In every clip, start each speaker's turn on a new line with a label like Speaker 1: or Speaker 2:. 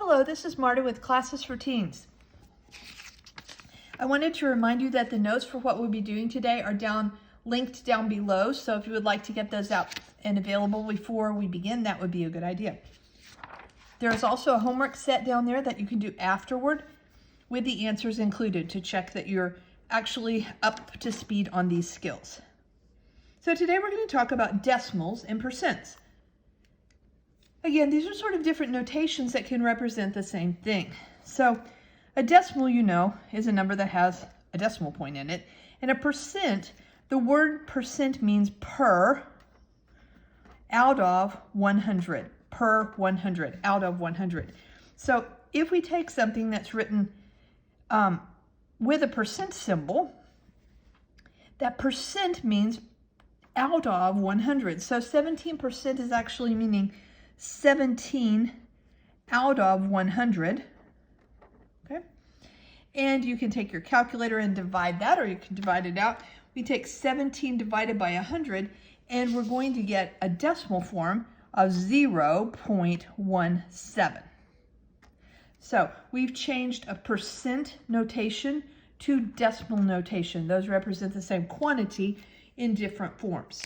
Speaker 1: Hello, this is Marta with Classes for Teens. I wanted to remind you that the notes for what we'll be doing today are linked down below, so if you would like to get those out and available before we begin, that would be a good idea. There is also a homework set down there that you can do afterward with the answers included to check that you're actually up to speed on these skills. So today we're going to talk about decimals and percents. Again, these are sort of different notations that can represent the same thing. So a decimal, you know, is a number that has a decimal point in it. And a percent, the word percent means per out of 100. Per 100, out of 100. So if we take something that's written with a percent symbol, that percent means out of 100. So 17% is actually meaning 17 out of 100. Okay, and you can take your calculator and divide that, or you can divide it out. We take 17 divided by 100, and we're going to get a decimal form of 0.17. So we've changed a percent notation to decimal notation. Those represent the same quantity in different forms.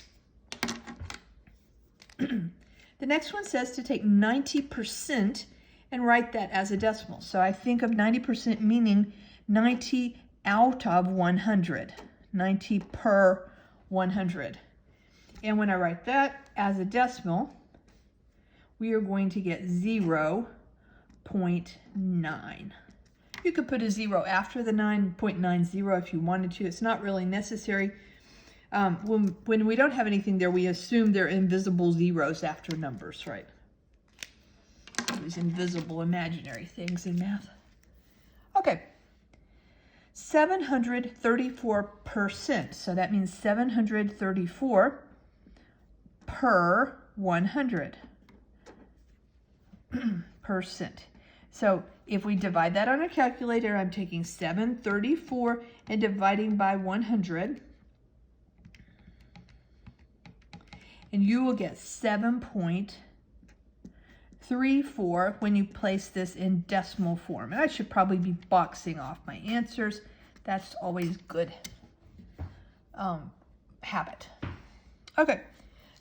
Speaker 1: The next one says to take 90% and write that as a decimal. So I think of 90% meaning 90 out of 100, 90 per 100. And when I write that as a decimal, we are going to get 0.9. You could put a 0 after the 9.90 if you wanted to. It's not really necessary. When we don't have anything there, we assume they're invisible zeros after numbers, right? These invisible imaginary things in math. Okay, 734%. So that means 734 per 100 percent. So if we divide that on a calculator, I'm taking 734 and dividing by 100. And you will get 7.34 when you place this in decimal form. And I should probably be boxing off my answers. That's always good habit. Okay,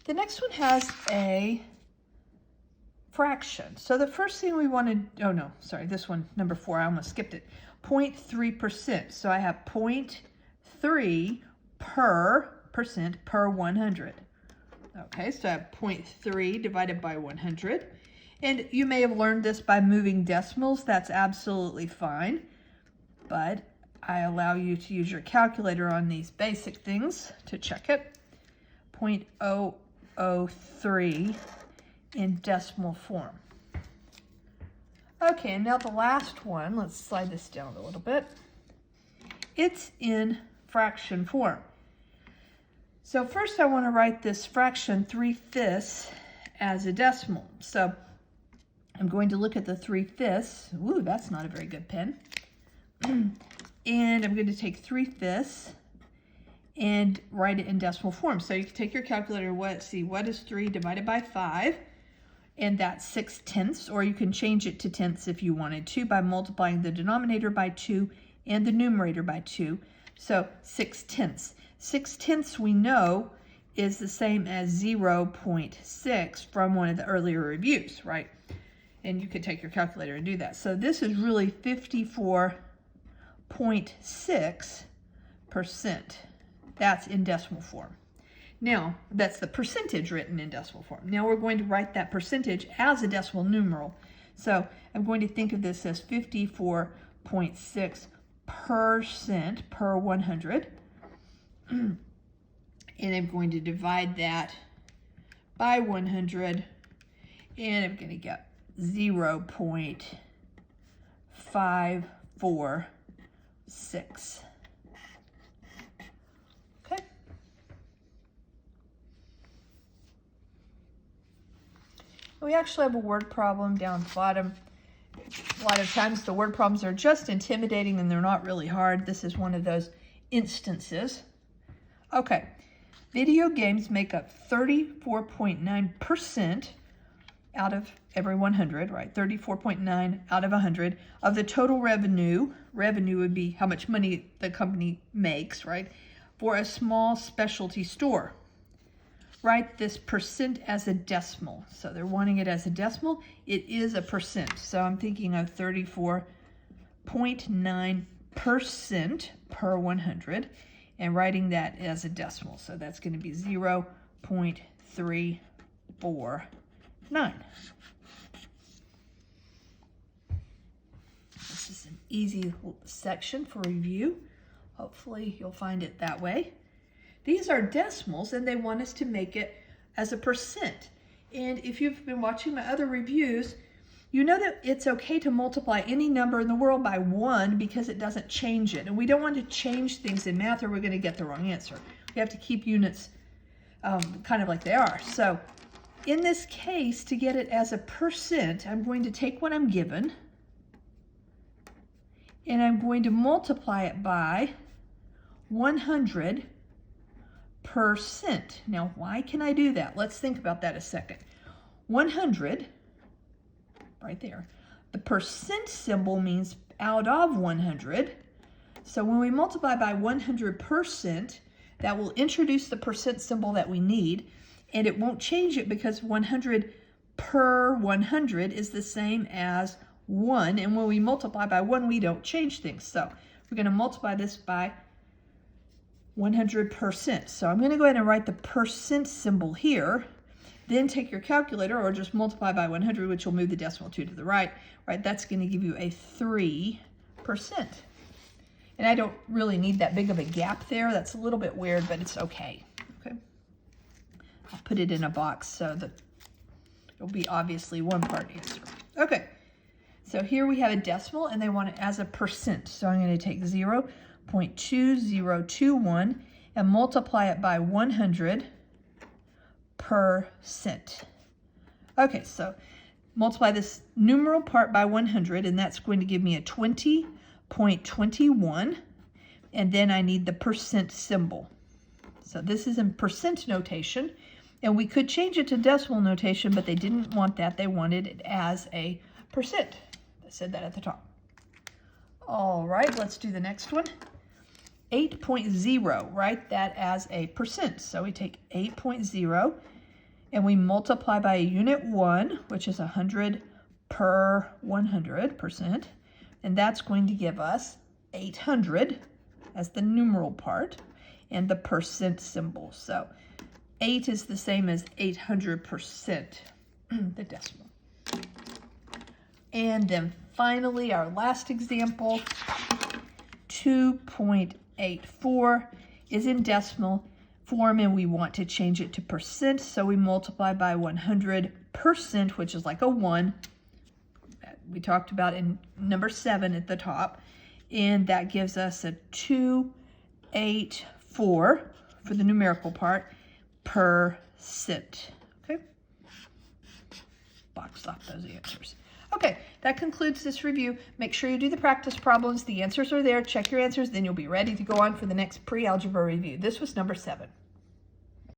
Speaker 1: the next one has a fraction. So the first thing we want to, oh no, sorry, this one, number 4, I almost skipped it. 0.3%. So I have 0.3 per percent per 100. Okay, so I have 0.3 divided by 100. And you may have learned this by moving decimals. That's absolutely fine. But I allow you to use your calculator on these basic things to check it. 0.003 in decimal form. Okay, and now the last one, let's slide this down a little bit. It's in fraction form. So first I want to write this fraction 3/5 as a decimal. So I'm going to look at the 3/5. Ooh, that's not a very good pen. And I'm going to take 3/5 and write it in decimal form. So you can take your calculator, what is 3 divided by 5? And that's 6/10, or you can change it to tenths if you wanted to by multiplying the denominator by 2 and the numerator by 2. So 6/10. 6/10 we know is the same as 0.6 from one of the earlier reviews, right? And you could take your calculator and do that. So this is really 54.6%. That's in decimal form. Now, that's the percentage written in decimal form. Now we're going to write that percentage as a decimal numeral. So I'm going to think of this as 54.6% per 100. And I'm going to divide that by 100, and I'm going to get 0.546. Okay. We actually have a word problem down the bottom. A lot of times the word problems are just intimidating and they're not really hard. This is one of those instances. Okay, video games make up 34.9% out of every 100, right? 34.9 out of 100 of the total revenue. Revenue would be how much money the company makes, right? For a small specialty store. Write this percent as a decimal. So they're wanting it as a decimal. It is a percent. So I'm thinking of 34.9% per 100 and writing that as a decimal. So that's going to be 0.349. This is an easy section for review. Hopefully you'll find it that way. These are decimals and they want us to make it as a percent. And if you've been watching my other reviews, you know that it's okay to multiply any number in the world by 1 because it doesn't change it. And we don't want to change things in math or we're going to get the wrong answer. We have to keep units kind of like they are. So in this case, to get it as a percent, I'm going to take what I'm given and I'm going to multiply it by 100%. Now, why can I do that? Let's think about that a second. 100, right there. The percent symbol means out of 100. So when we multiply by 100%, that will introduce the percent symbol that we need, and it won't change it because 100 per 100 is the same as 1, and when we multiply by 1, we don't change things. So we're going to multiply this by 100%. So I'm going to go ahead and write the percent symbol here. Then take your calculator or just multiply by 100, which will move the decimal 2 to the right. Right, that's going to give you a 3%. And I don't really need that big of a gap there. That's a little bit weird, but it's okay. Okay. I'll put it in a box so that it'll be obviously one part answer. Okay. So here we have a decimal and they want it as a percent. So I'm going to take 0.2021 and multiply it by 100%. Okay, so multiply this numeral part by 100 and that's going to give me a 20.21, and then I need the percent symbol. So this is in percent notation, and we could change it to decimal notation, but they didn't want that. They wanted it as a percent. I said that at the top. All right, let's do the next one. 8.0, write that as a percent. So we take 8.0 and we multiply by a unit 1, which is 100 per 100%. And that's going to give us 800 as the numeral part and the percent symbol. So 8 is the same as 800%, the decimal. And then finally, our last example, 2.84 is in decimal form and we want to change it to percent. So we multiply by 100%, which is like a 1. We talked about in number 7 at the top. And that gives us a 284 for the numerical part, percent. Okay? Box off those answers. Okay, that concludes this review. Make sure you do the practice problems. The answers are there. Check your answers, then you'll be ready to go on for the next pre-algebra review. This was number 7.